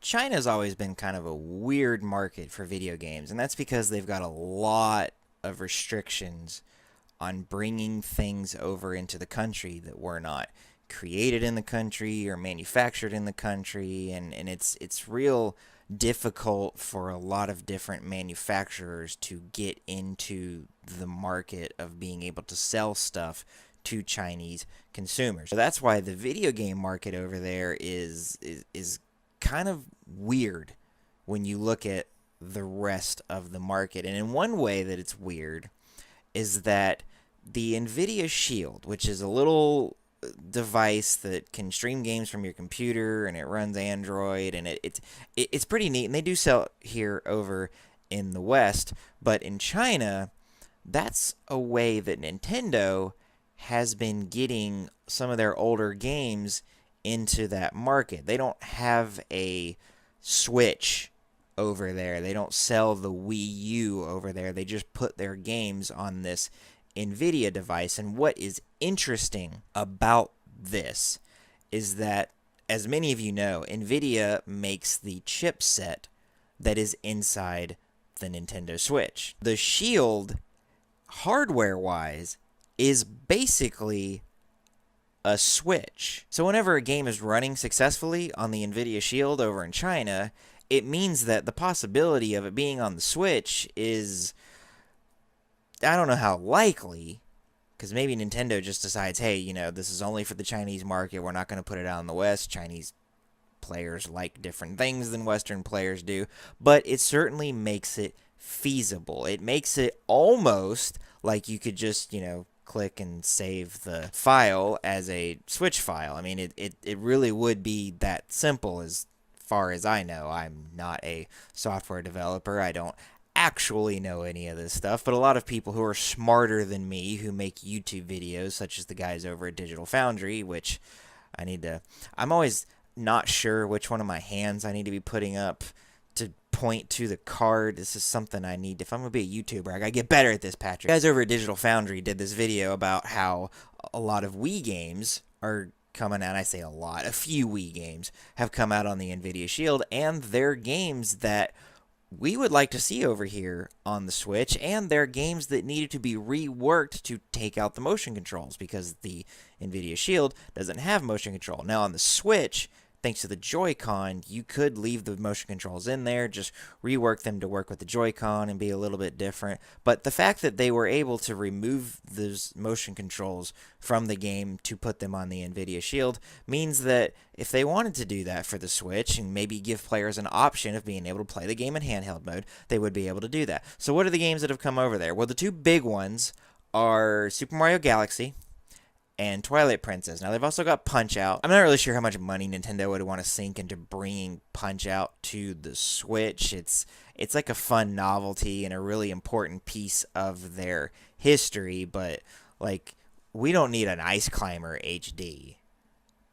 China's always been kind of a weird market for video games, and that's because they've got a lot of restrictions on bringing things over into the country that were not created in the country or manufactured in the country, and it's real difficult for a lot of different manufacturers to get into the market of being able to sell stuff to Chinese consumers. So that's why the video game market over there is kind of weird when you look at the rest of the market. And in one way that it's weird is that the Nvidia Shield, which is a little device that can stream games from your computer and it runs Android, and it's pretty neat, and they do sell it here over in the West, but in China, that's a way that Nintendo has been getting some of their older games into that market. They don't have a Switch over there. They don't sell the Wii U over there. They just put their games on this Nvidia device. And what is interesting about this is that, as many of you know, Nvidia makes the chipset that is inside the Nintendo Switch. The Shield, hardware-wise, is basically a Switch. So whenever a game is running successfully on the Nvidia Shield over in China, it means that the possibility of it being on the Switch is, I don't know how likely, because maybe Nintendo just decides, hey, this is only for the Chinese market. We're not going to put it out in the West. Chinese players like different things than Western players do. But it certainly makes it feasible. It makes it almost like you could just, click and save the file as a Switch file. I mean, it really would be that simple as far as I know. I'm not a software developer. I don't actually know any of this stuff, but a lot of people who are smarter than me who make YouTube videos, such as the guys over at Digital Foundry, which I'm always not sure which one of my hands I need to be putting up to point to the card. This is something I need. If I'm going to be a YouTuber, I got to get better at this, Patrick. The guys over at Digital Foundry did this video about how a lot of Wii games are coming out. I say a lot. A few Wii games have come out on the Nvidia Shield, and they're games that we would like to see over here on the Switch, and they're games that needed to be reworked to take out the motion controls because the Nvidia Shield doesn't have motion control. Now on the Switch, thanks to the Joy-Con, you could leave the motion controls in there, just rework them to work with the Joy-Con and be a little bit different. But the fact that they were able to remove those motion controls from the game to put them on the Nvidia Shield means that if they wanted to do that for the Switch and maybe give players an option of being able to play the game in handheld mode, they would be able to do that. So what are the games that have come over there? Well, the two big ones are Super Mario Galaxy and Twilight Princess. Now, they've also got Punch-Out. I'm not really sure how much money Nintendo would want to sink into bringing Punch-Out to the Switch. It's like a fun novelty and a really important piece of their history, but, we don't need an Ice Climber HD.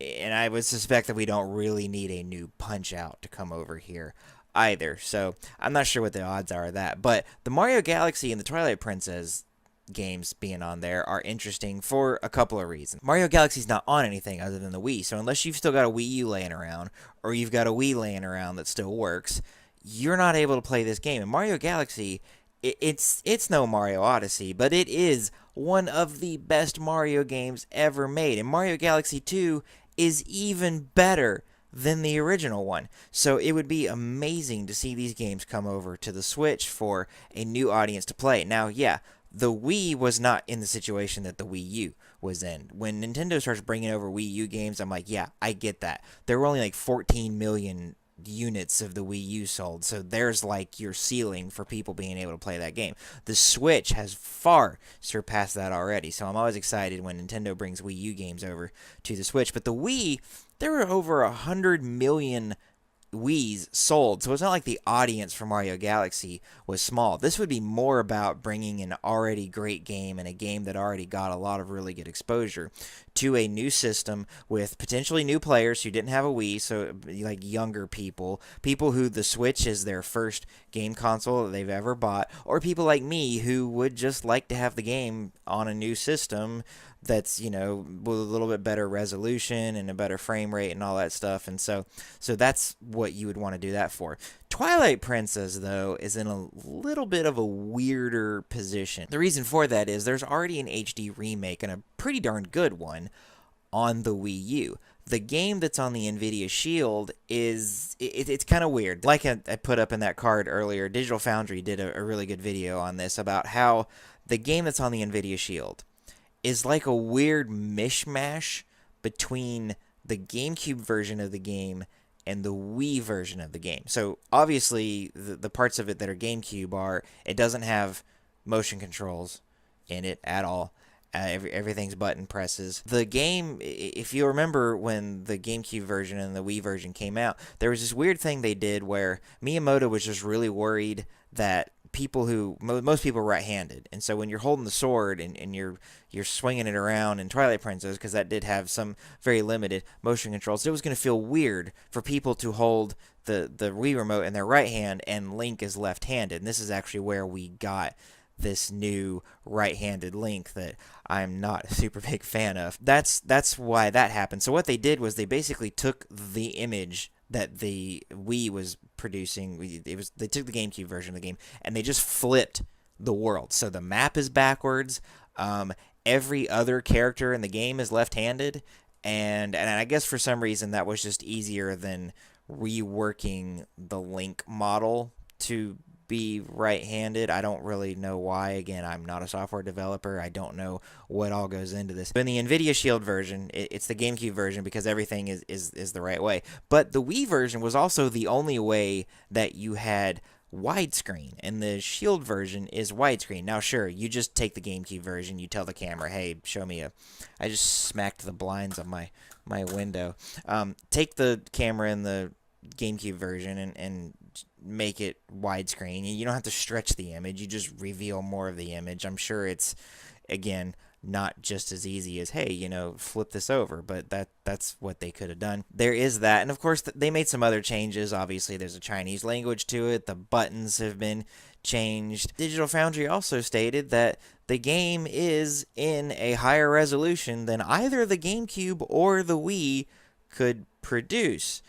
And I would suspect that we don't really need a new Punch-Out to come over here either. So, I'm not sure what the odds are of that. But the Mario Galaxy and the Twilight Princess games being on there are interesting for a couple of reasons. Mario Galaxy's not on anything other than the Wii, so unless you've still got a Wii U laying around, or you've got a Wii laying around that still works, you're not able to play this game. And Mario Galaxy, it's no Mario Odyssey, but it is one of the best Mario games ever made. And Mario Galaxy 2 is even better than the original one. So it would be amazing to see these games come over to the Switch for a new audience to play. Now, yeah, the Wii was not in the situation that the Wii U was in. When Nintendo starts bringing over Wii U games, I'm like, yeah, I get that. There were only 14 million units of the Wii U sold, so there's your ceiling for people being able to play that game. The Switch has far surpassed that already, so I'm always excited when Nintendo brings Wii U games over to the Switch. But the Wii, there were over 100 million Wii's sold, so it's not like the audience for Mario Galaxy was small. This would be more about bringing an already great game and a game that already got a lot of really good exposure to a new system with potentially new players who didn't have a Wii, so like younger people, people who the Switch is their first game console that they've ever bought, or people like me who would just like to have the game on a new system that's, with a little bit better resolution and a better frame rate and all that stuff. And so that's what you would want to do that for. Twilight Princess, though, is in a little bit of a weirder position. The reason for that is there's already an HD remake, and a pretty darn good one, on the Wii U. The game that's on the Nvidia Shield it's kind of weird. Like I put up in that card earlier, Digital Foundry did a really good video on this about how the game that's on the Nvidia Shield is like a weird mishmash between the GameCube version of the game and the Wii version of the game. So obviously the parts of it that are GameCube are, it doesn't have motion controls in it at all. Everything's button presses. The game, if you remember when the GameCube version and the Wii version came out, there was this weird thing they did where Miyamoto was just really worried that most people are right-handed, and so when you're holding the sword and you're swinging it around in Twilight Princess, because that did have some very limited motion controls, it was going to feel weird for people to hold the Wii remote in their right hand and Link is left-handed. And this is actually where we got this new right-handed Link that I'm not a super big fan of. That's why that happened. So what they did was they basically took the image that the Wii was producing. They took the GameCube version of the game and they just flipped the world. So the map is backwards. Every other character in the game is left-handed, and I guess for some reason that was just easier than reworking the Link model to be right-handed. I don't really know why. Again, I'm not a software developer. I don't know what all goes into this. But in the Nvidia Shield version, it's the GameCube version because everything is the right way. But the Wii version was also the only way that you had widescreen, and the Shield version is widescreen. Now, sure, you just take the GameCube version, you tell the camera, hey, show me I just smacked the blinds on my window. Take the camera in the GameCube version and make it widescreen. You don't have to stretch the image. You just reveal more of the image. I'm sure it's, again, not just as easy as, hey, flip this over, but that's what they could have done. There is that, and of course they made some other changes. Obviously there's a Chinese language to it. The buttons have been changed. Digital Foundry also stated that the game is in a higher resolution than either the GameCube or the Wii could produce.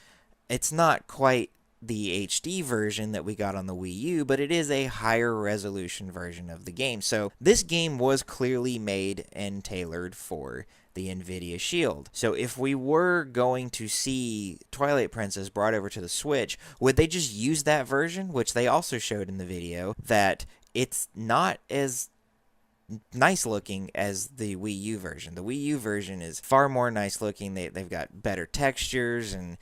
It's not quite the HD version that we got on the Wii U, but it is a higher resolution version of the game. So this game was clearly made and tailored for the Nvidia Shield. So if we were going to see Twilight Princess brought over to the Switch, would they just use that version, which they also showed in the video, that it's not as nice looking as the Wii U version. The Wii U version is far more nice looking. They've got better textures and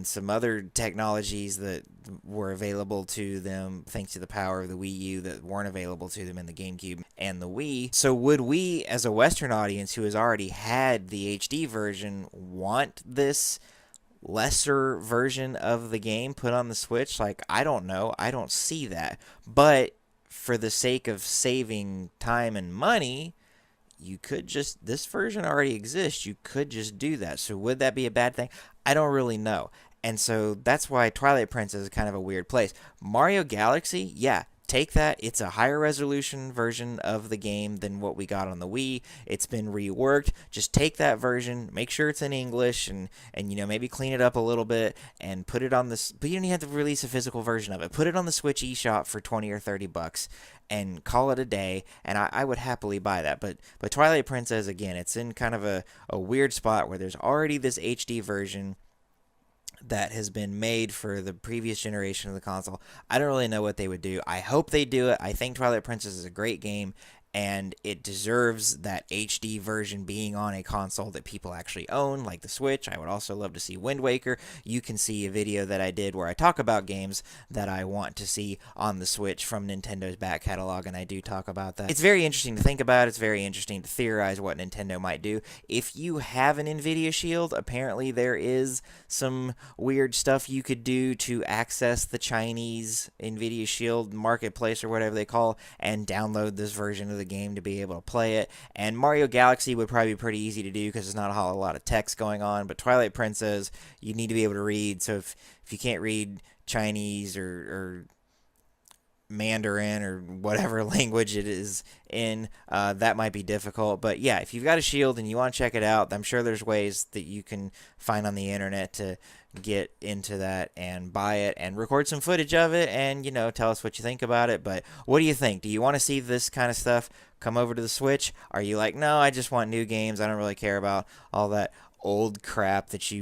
some other technologies that were available to them thanks to the power of the Wii U that weren't available to them in the GameCube and the Wii. So would we, as a Western audience who has already had the HD version, want this lesser version of the game put on the Switch? Like, I don't know. I don't see that. But for the sake of saving time and money, you could just, this version already exists. You could just do that. So would that be a bad thing? I don't really know. And so that's why Twilight Princess is kind of a weird place. Mario Galaxy, yeah, take that. It's a higher resolution version of the game than what we got on the Wii. It's been reworked. Just take that version, make sure it's in English, and maybe clean it up a little bit and put it on this. But you don't even have to release a physical version of it. Put it on the Switch eShop for $20 or $30 and call it a day, and I would happily buy that. But Twilight Princess, again, it's in kind of a weird spot where there's already this HD version that has been made for the previous generation of the console. I don't really know what they would do. I hope they do it. I think Twilight Princess is a great game, and it deserves that HD version being on a console that people actually own, like the Switch. I would also love to see Wind Waker. You can see a video that I did where I talk about games that I want to see on the Switch from Nintendo's back catalog, and I do talk about that. It's very interesting to think about. It's very interesting to theorize what Nintendo might do. If you have an Nvidia Shield, apparently there is some weird stuff you could do to access the Chinese Nvidia Shield marketplace or whatever they call and download this version of the game to be able to play it. And Mario Galaxy would probably be pretty easy to do because there's not a whole lot of text going on. But Twilight Princess, you need to be able to read. So if you can't read Chinese or Mandarin or whatever language it is in, that might be difficult. But yeah, if you've got a Shield and you want to check it out, I'm sure there's ways that you can find on the internet to get into that and buy it and record some footage of it and, tell us what you think about it. But what do you think? Do you want to see this kind of stuff come over to the Switch? Are you like, no, I just want new games. I don't really care about all that old crap that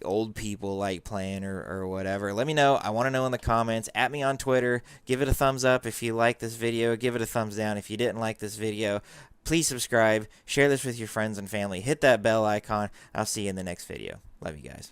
old people like playing or whatever. Let me know. I want to know in the comments. At me on Twitter. Give it a thumbs up if you like this video. Give it a thumbs down if you didn't like this video. Please subscribe. Share this with your friends and family. Hit that bell icon. I'll see you in the next video. Love you guys.